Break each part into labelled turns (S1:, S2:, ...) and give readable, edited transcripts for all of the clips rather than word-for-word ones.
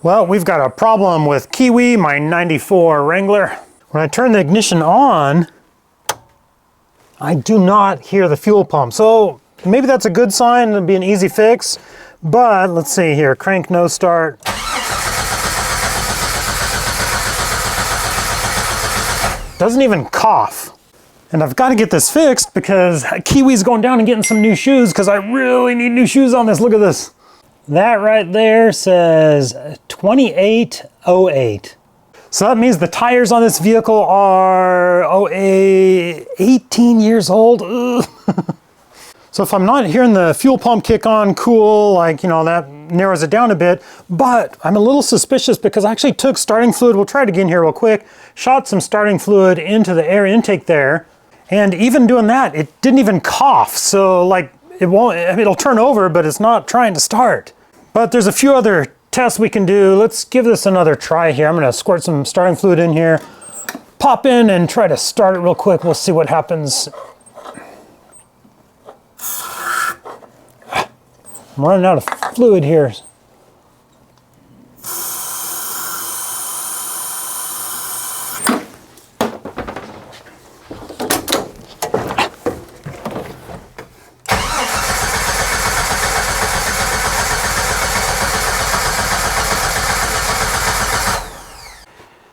S1: Well, we've got a problem with Kiwi, my 94 Wrangler. When I turn the ignition on, I do not hear the fuel pump. So maybe that's a good sign, it'll be an easy fix. But let's see here, crank no start. Doesn't even cough. And I've got to get this fixed because Kiwi's going down and getting some new shoes because I really need new shoes on this. Look at this. That right there says 2808. So that means the tires on this vehicle are 18 years old. So if I'm not hearing the fuel pump kick on, cool, like, you know, that narrows it down a bit. But I'm a little suspicious because I actually took starting fluid. We'll try it again here real quick. Shot some starting fluid into the air intake there. And even doing that, it didn't even cough. So like, it won't, I mean, it'll turn over, but it's not trying to start. But there's a few other tests we can do. Let's give this another try here. I'm gonna squirt some starting fluid in here, pop in and try to start it real quick. We'll see what happens. I'm running out of fluid here.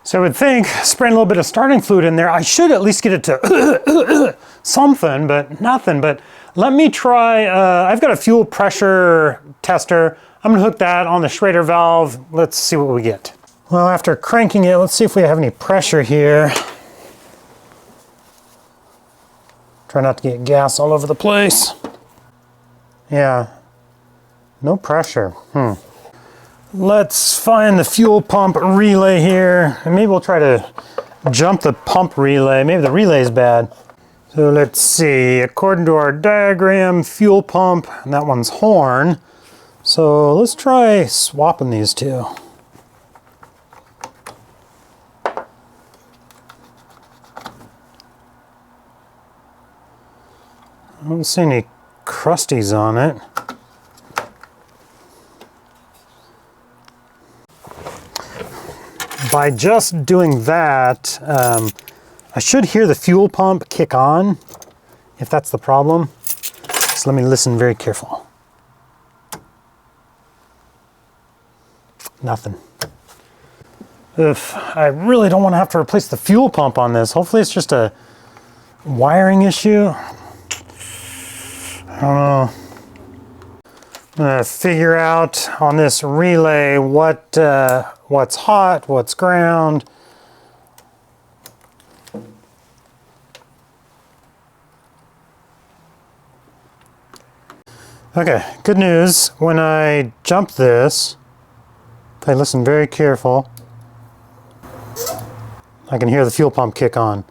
S1: So I would think spraying a little bit of starting fluid in there, I should at least get it to something, but nothing. But let me try, I've got a fuel pressure tester. I'm gonna hook that on the Schrader valve. Let's see what we get. Well, after cranking it, let's see if we have any pressure here. Try not to get gas all over the place. Yeah, no pressure. Let's find the fuel pump relay here. And maybe we'll try to jump the pump relay. Maybe the relay is bad. So let's see, according to our diagram, fuel pump, and that one's horn. So let's try swapping these two. I don't see any crusties on it. By just doing that, I should hear the fuel pump kick on, if that's the problem. So let me listen very careful. Nothing. I really don't want to have to replace the fuel pump on this. Hopefully it's just a wiring issue. I don't know. I'm gonna figure out on this relay what's hot, what's ground. Okay, good news. When I jump this, if I listen very careful, I can hear the fuel pump kick on.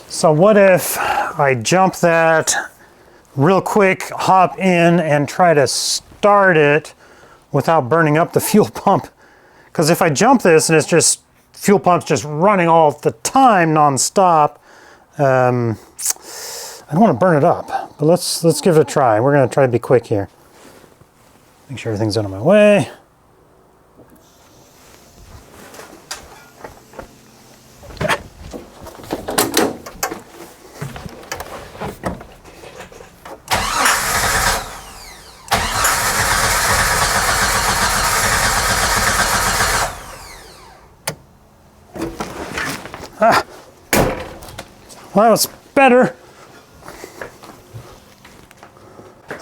S1: So what if I jump that real quick, hop in and try to start it without burning up the fuel pump? Because if I jump this and it's just fuel pump's just running all the time non-stop, I don't want to burn it up. But let's give it a try. We're going to try to be quick here. Make sure everything's out of my way. Well, that was better.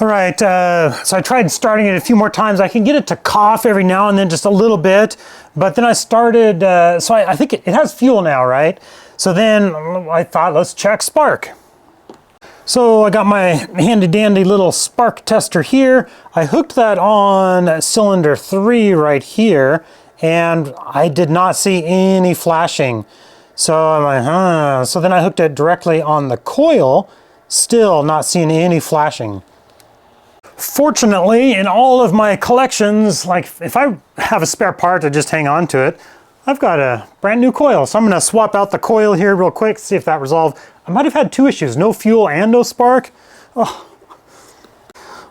S1: All right, so I tried starting it a few more times. I can get it to cough every now and then, just a little bit. But then I started, so I think it has fuel now, right? So then I thought, let's check spark. So I got my handy dandy little spark tester here. I hooked that on cylinder 3 right here, and I did not see any flashing. So I'm like, huh. So then I hooked it directly on the coil, still not seeing any flashing. Fortunately, in all of my collections, like if I have a spare part to just hang on to it, I've got a brand new coil. So I'm gonna swap out the coil here real quick, see if that resolved. I might have had 2 issues, no fuel and no spark. Oh.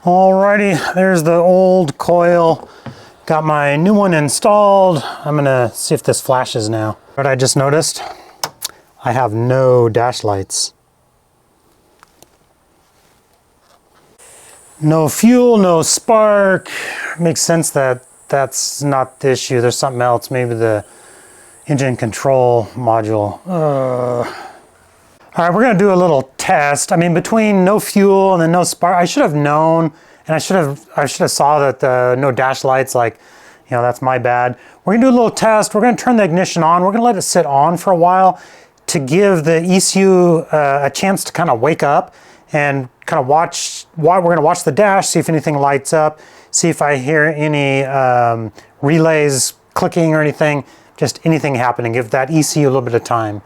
S1: Alrighty, there's the old coil. Got my new one installed. I'm gonna see if this flashes now. What I just noticed, I have no dash lights. No fuel, no spark. Makes sense that that's not the issue. There's something else, maybe the engine control module. All right, we're gonna do a little test. I mean, between no fuel and then no spark, I should have known, and I should have saw that the no dash lights, like, you know, that's my bad. We're gonna do a little test. We're gonna turn the ignition on. We're gonna let it sit on for a while to give the ECU a chance to kind of wake up and kind of watch. We're gonna watch the dash, see if anything lights up, see if I hear any relays clicking or anything, just anything happening. Give that ECU a little bit of time.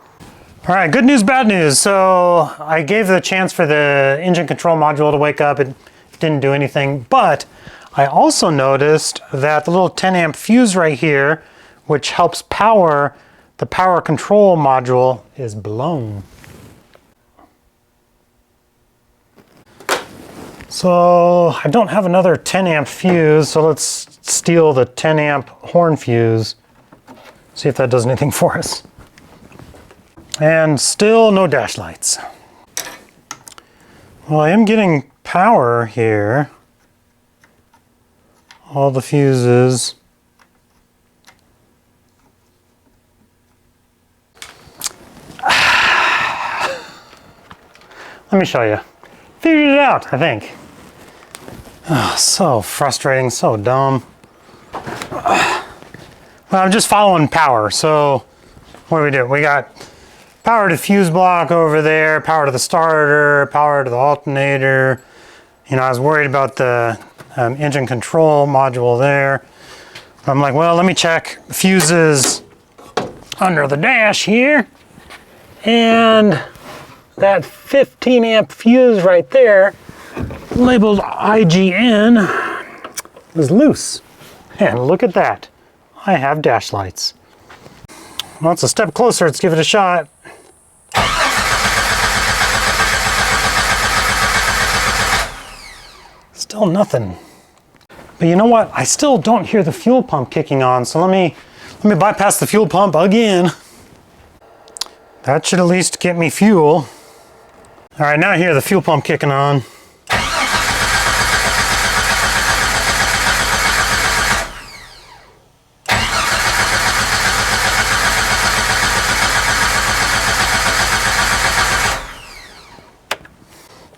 S1: All right, good news, bad news. So I gave the chance for the engine control module to wake up. It didn't do anything, but I also noticed that the little 10 amp fuse right here, which helps power the power control module, is blown. So I don't have another 10 amp fuse, so let's steal the 10 amp horn fuse. See if that does anything for us. And still no dash lights. Well, I am getting power here. All the fuses. Let me show you. Figured it out, I think. Oh, so frustrating, so dumb. Well, I'm just following power. So what do? We got power to fuse block over there, power to the starter, power to the alternator. You know, I was worried about the engine control module there. I'm like, well, let me check fuses under the dash here. And that 15 amp fuse right there, labeled IGN, is loose. And look at that. I have dash lights. Well, it's a step closer. Let's give it a shot. Still nothing. But you know what? I still don't hear the fuel pump kicking on, so let me bypass the fuel pump again. That should at least get me fuel. All right, now I hear the fuel pump kicking on.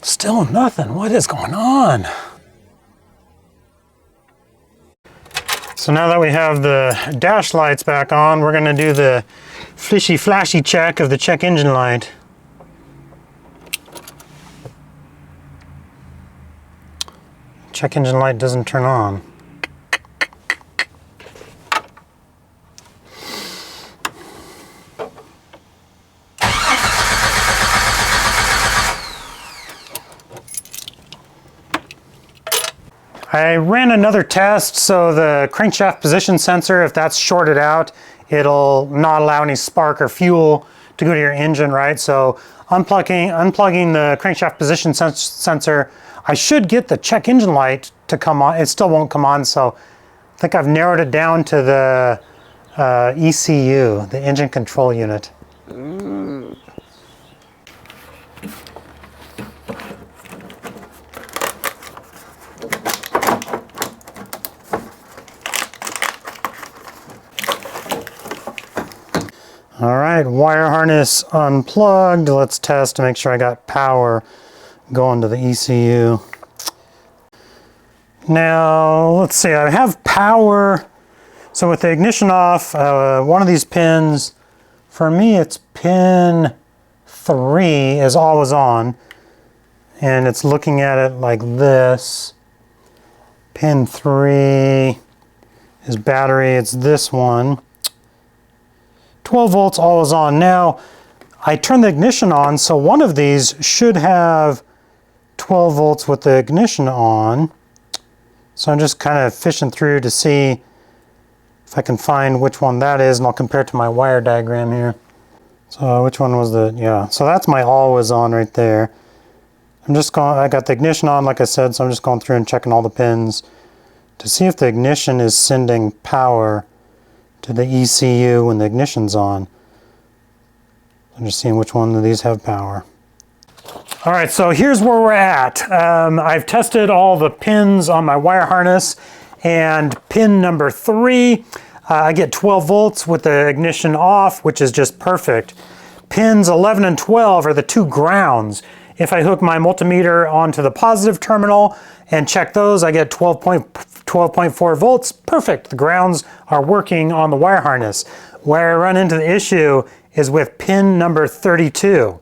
S1: Still nothing. What is going on? So now that we have the dash lights back on, we're going to do the fishy flashy check of the check engine light. Check engine light doesn't turn on. I ran another test, so the crankshaft position sensor, if that's shorted out, it'll not allow any spark or fuel to go to your engine, right? So unplugging the crankshaft position sensor, I should get the check engine light to come on. It still won't come on, so I think I've narrowed it down to the ECU, the engine control unit. All right, wire harness unplugged. Let's test to make sure I got power going to the ECU. Now, let's see, I have power. So with the ignition off, one of these pins, for me it's pin 3 is always on. And it's looking at it like this. Pin 3 is battery, it's this one. 12 volts always on. Now, I turned the ignition on, so one of these should have 12 volts with the ignition on. So I'm just kind of fishing through to see if I can find which one that is, and I'll compare it to my wire diagram here. So which one was the, yeah, so that's my always on right there. I got the ignition on, like I said, so I'm just going through and checking all the pins to see if the ignition is sending power to the ECU when the ignition's on. I'm just seeing which one of these have power. All right, so here's where we're at. I've tested all the pins on my wire harness, and pin number 3, I get 12 volts with the ignition off, which is just perfect. Pins 11 and 12 are the 2 grounds. If I hook my multimeter onto the positive terminal and check those, I get 12.4 volts. Perfect. The grounds are working on the wire harness. Where I run into the issue is with pin number 32.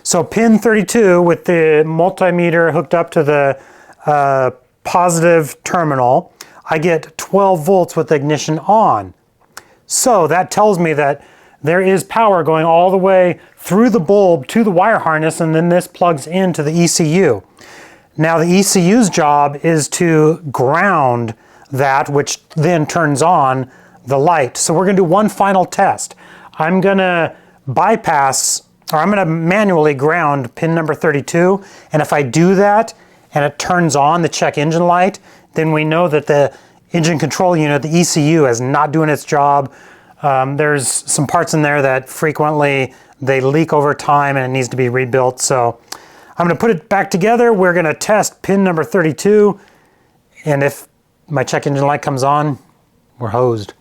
S1: So pin 32 with the multimeter hooked up to the positive terminal, I get 12 volts with the ignition on. So that tells me that there is power going all the way through the bulb to the wire harness, and then this plugs into the ECU. Now the ECU's job is to ground that, which then turns on the light. So we're going to do one final test. I'm going to bypass, or I'm going to manually ground pin number 32, and if I do that and it turns on the check engine light, then we know that the engine control unit, the ECU, is not doing its job. There's some parts in there that frequently they leak over time and it needs to be rebuilt. So I'm going to put it back together. We're going to test pin number 32, and if my check engine light comes on, we're hosed.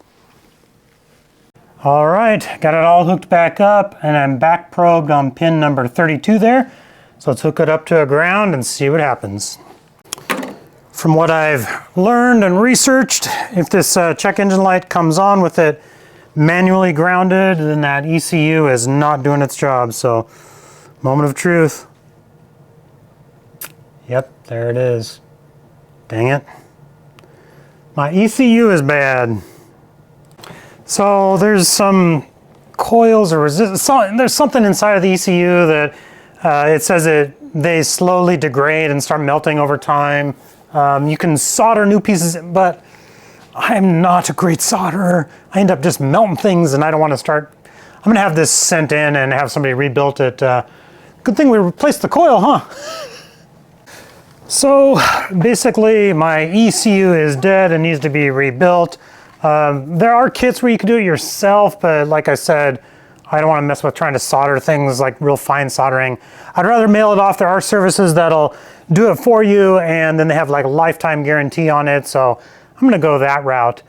S1: All right, got it all hooked back up, and I'm back probed on pin number 32 there. So let's hook it up to a ground and see what happens. From what I've learned and researched, if this check engine light comes on with it manually grounded, then that ECU is not doing its job. So, moment of truth. Yep, there it is. Dang it. My ECU is bad. So there's some coils or resistance. There's something inside of the ECU that it says they slowly degrade and start melting over time. You can solder new pieces, but I'm not a great solderer. I end up just melting things, and I don't want to start. I'm going to have this sent in and have somebody rebuilt it. Good thing we replaced the coil, huh? So basically my ECU is dead and needs to be rebuilt. There are kits where you can do it yourself, but like I said, I don't want to mess with trying to solder things like real fine soldering. I'd rather mail it off. There are services that'll do it for you, and then they have like a lifetime guarantee on it. So I'm going to go that route.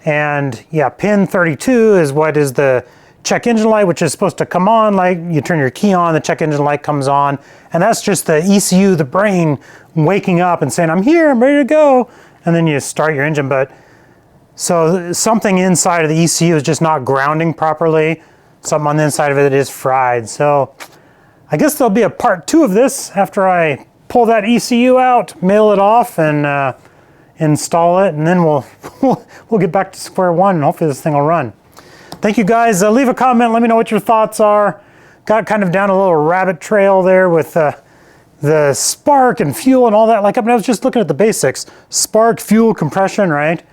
S1: And yeah, pin 32 is what is the check engine light, which is supposed to come on. Like you turn your key on, the check engine light comes on, and that's just the ECU, the brain, waking up and saying, I'm here, I'm ready to go. And then you start your engine. But so something inside of the ECU is just not grounding properly. Something on the inside of it is fried. So I guess there'll be a part 2 of this after I pull that ECU out, mail it off, and install it, and then we'll get back to square one, and hopefully this thing will run. Thank you guys. Leave a comment. Let me know what your thoughts are. Got kind of down a little rabbit trail there with the spark and fuel and all that. Like, I mean, I was just looking at the basics. Spark, fuel, compression, right?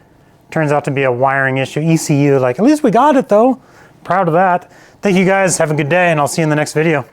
S1: Turns out to be a wiring issue. ECU, like, at least we got it though. Proud of that. Thank you guys. Have a good day, and I'll see you in the next video.